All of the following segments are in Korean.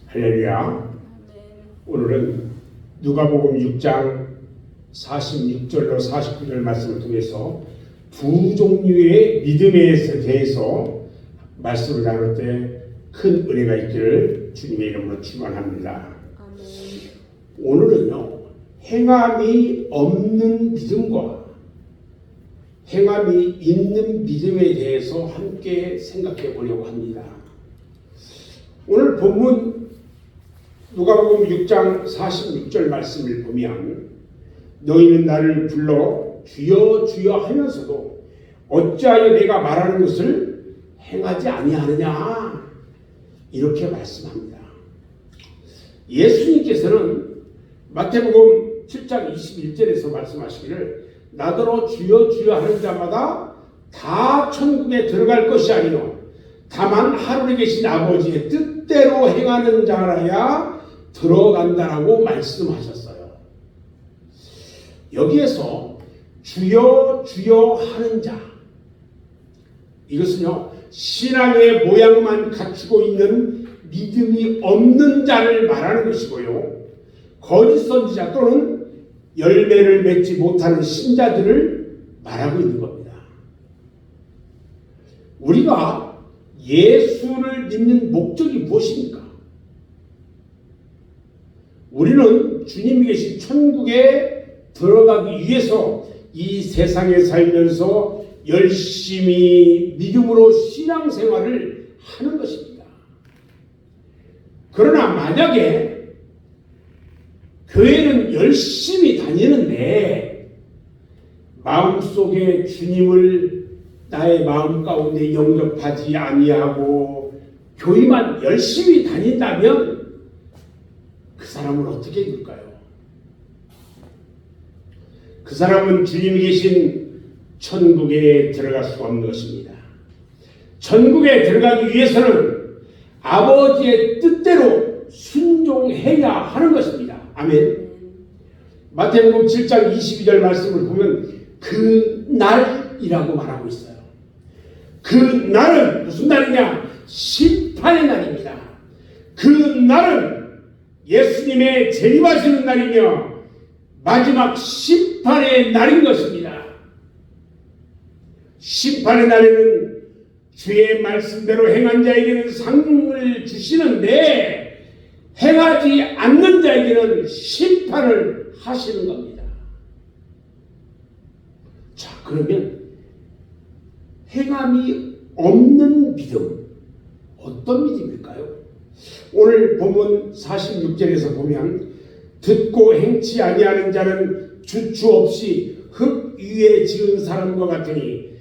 할렐루야. 오늘은 누가복음 6장 46절로 49절 말씀을 통해서 두 종류의 믿음에 대해서 말씀을 나눌 때 큰 은혜가 있기를 주님의 이름으로 축원합니다. 오늘은요, 행함이 없는 믿음과 행함이 있는 믿음에 대해서 함께 생각해 보려고 합니다. 오늘 본문 누가복음 6장 46절 말씀을 보면 너희는 나를 불러 주여 주여 하면서도 어찌하여 내가 말하는 것을 행하지 아니하느냐, 이렇게 말씀합니다. 예수님께서는 마태복음 7장 21절에서 말씀하시기를 나더러 주여 주여 하는 자마다 다 천국에 들어갈 것이 아니요 다만 하늘에 계신 아버지의 뜻대로 행하는 자라야 들어간다라고 말씀하셨어요. 여기에서 주여 주여 하는 자, 이것은요 신앙의 모양만 갖추고 있는 믿음이 없는 자를 말하는 것이고요, 거짓 선지자 또는 열매를 맺지 못하는 신자들을 말하고 있는 겁니다. 우리가 예수를 믿는 목적이 무엇입니까? 우리는 주님이 계신 천국에 들어가기 위해서 이 세상에 살면서 열심히 믿음으로 신앙생활을 하는 것입니다. 그러나 만약에 교회는 열심히 다니는데 마음속에 주님을 나의 마음 가운데 영접하지 아니하고 교회만 열심히 다닌다면 그 사람은 어떻게 될까요? 그 사람은 주님이 계신 천국에 들어갈 수가 없는 것입니다. 천국에 들어가기 위해서는 아버지의 뜻대로 순종해야 하는 것입니다. 아멘. 마태복음 7장 22절 말씀을 보면 그 날이라고 말하고 있어요. 그 날은 무슨 날이냐? 심판의 날입니다. 그 날은 예수님의 재림하시는 날이며 마지막 심판의 날인 것입니다. 심판의 날에는 주의 말씀대로 행한 자에게는 상을 주시는데 행하지 않는 자에게는 심판을 하시는 겁니다. 자, 그러면 행함이 없는 믿음, 어떤 믿음일까요? 오늘 본문 46절에서 보면 듣고 행치 아니하는 자는 주추 없이 흙 위에 지은 사람과 같으니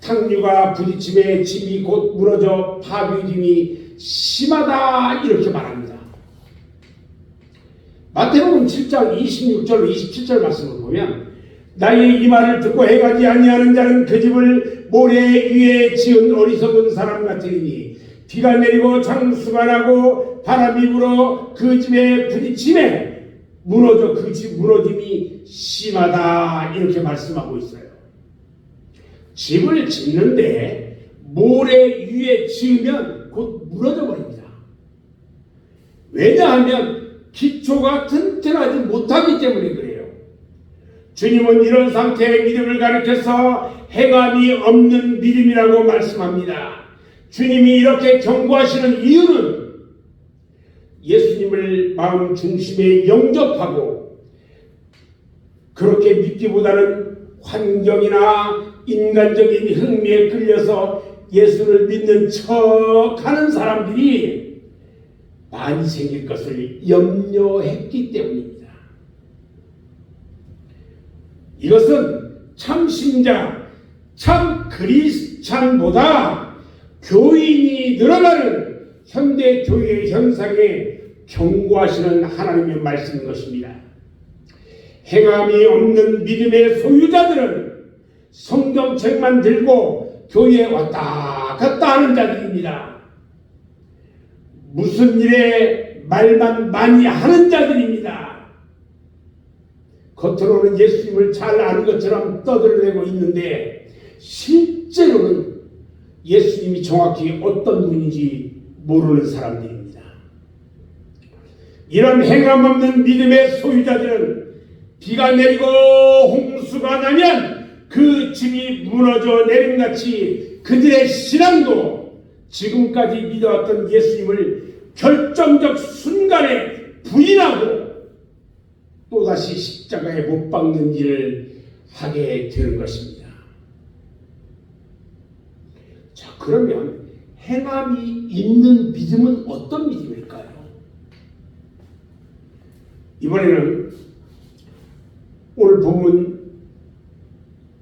탕류가 부딪힘에 집이 곧 무너져 파괴됨이 심하다, 이렇게 말합니다. 마태복음 7장 26절 27절 말씀을 보면 나의 이 말을 듣고 행하지 아니하는 자는 그 집을 모래 위에 지은 어리석은 사람 같으니 비가 내리고 장수가 나고 바람이 불어 그 집에 부딪힘에 무너져 그 집 무너짐이 심하다, 이렇게 말씀하고 있어요. 집을 짓는데 모래 위에 지으면 곧 무너져 버립니다. 왜냐하면 기초가 튼튼하지 못하기 때문에 그래요. 주님은 이런 상태의 믿음을 가르쳐서 행함이 없는 믿음이라고 말씀합니다. 주님이 이렇게 경고하시는 이유는 예수님을 마음 중심에 영접하고 그렇게 믿기보다는 환경이나 인간적인 흥미에 끌려서 예수를 믿는 척하는 사람들이 많이 생길 것을 염려했기 때문입니다. 이것은 참 신자, 참 크리스찬보다 교인이 늘어나는 현대 교회의 현상에 경고하시는 하나님의 말씀인 것입니다. 행함이 없는 믿음의 소유자들은 성경책만 들고 교회에 왔다 갔다 하는 자들입니다. 무슨 일에 말만 많이 하는 자들입니다. 겉으로는 예수님을 잘 아는 것처럼 떠들어대고 있는데 실제로는 예수님이 정확히 어떤 분인지 모르는 사람들입니다. 이런 행함 없는 믿음의 소유자들은 비가 내리고 홍수가 나면 그 짐이 무너져 내림같이 그들의 신앙도 지금까지 믿어왔던 예수님을 결정적 순간에 부인하고 또다시 십자가에 못 박는 일을 하게 되는 것입니다. 자, 그러면 행함이 있는 믿음은 어떤 믿음일까요? 이번에는 오늘 본문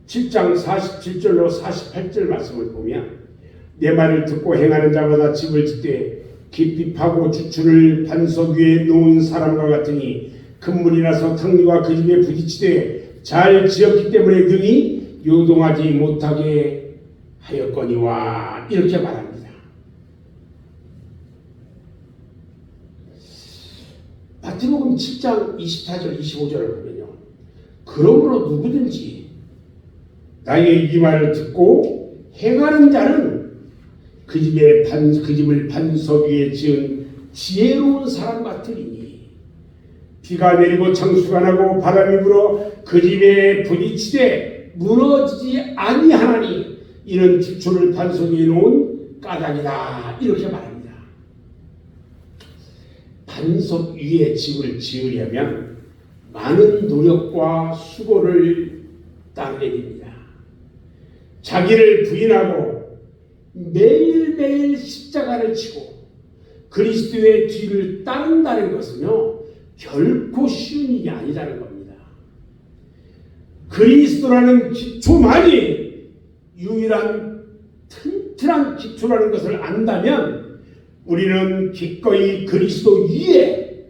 7장 47절로 48절 말씀을 보면 내 말을 듣고 행하는 자마다 집을 짓되 깊이 파고 주추를 반석 위에 놓은 사람과 같으니 큰 물이 나서 탕류가 그 집에 부딪히되 잘 지었기 때문에 능히 요동하지 못하게 하였거니와 이렇게 말합니다. 마태복음 7장 24절 25절을 보면요, 그러므로 누구든지 나의 이 말을 듣고 행하는 자는 그 집을 반석 위에 지은 지혜로운 사람 같으리니 비가 내리고 창수가 나고 바람이 불어 그 집에 부딪히되 무너지지 아니하나니 이는 주초를 반석 위에 놓은 까닭이다 이렇게 말합니다. 반석 위에 집을 지으려면 많은 노력과 수고를 따르게 됩니다. 자기를 부인하고 매일매일 십자가를 지고 그리스도의 뒤를 따른다는 것은요, 결코 쉬운 일이 아니라는 겁니다. 그리스도라는 기초만이 유일한 튼튼한 기초라는 것을 안다면 우리는 기꺼이 그리스도 위에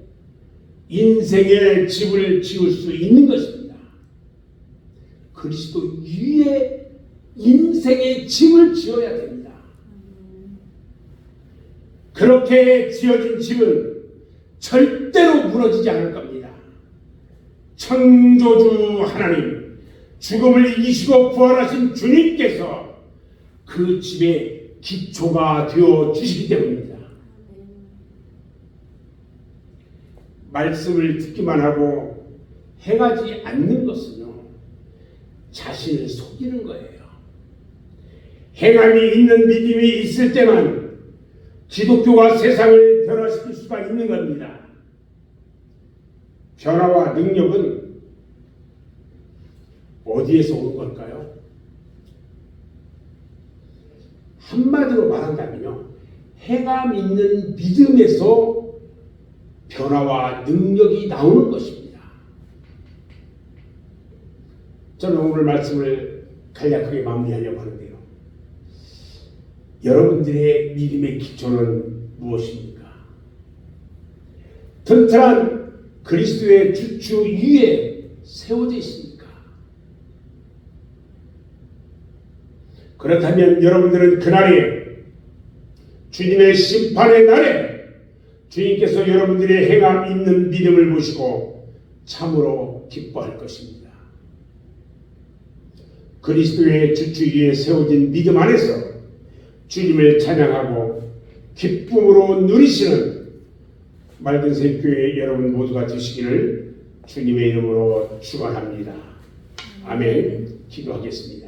인생의 집을 지을 수 있는 것입니다. 그리스도 위에 인생의 집을 지어야 됩니다. 그렇게 지어진 집은 절대로 무너지지 않을 겁니다. 창조주 하나님, 죽음을 이기시고 부활하신 주님께서 그 집의 기초가 되어 주시기 때문입니다. 말씀을 듣기만 하고 행하지 않는 것은요, 자신을 속이는 거예요. 행함이 있는 믿음이 있을 때만 기독교가 세상을 변화시킬 수가 있는 겁니다. 변화와 능력은 어디에서 오는 걸까요? 한마디로 말한다면요, 행함 있는 믿음에서 변화와 능력이 나오는 것입니다. 저는 오늘 말씀을 간략하게 마무리하려고 하는데요, 여러분들의 믿음의 기초는 무엇입니까? 튼튼한 그리스도의 주추 위에 세워져 있습니까? 그렇다면 여러분들은 그날에, 주님의 심판의 날에 주님께서 여러분들의 행함 있는 믿음을 보시고 참으로 기뻐할 것입니다. 그리스도의 주추 위에 세워진 믿음 안에서 주님을 찬양하고 기쁨으로 누리시는 맑은 새교회 여러분 모두가 되시기를 주님의 이름으로 축원합니다. 아멘. 기도하겠습니다.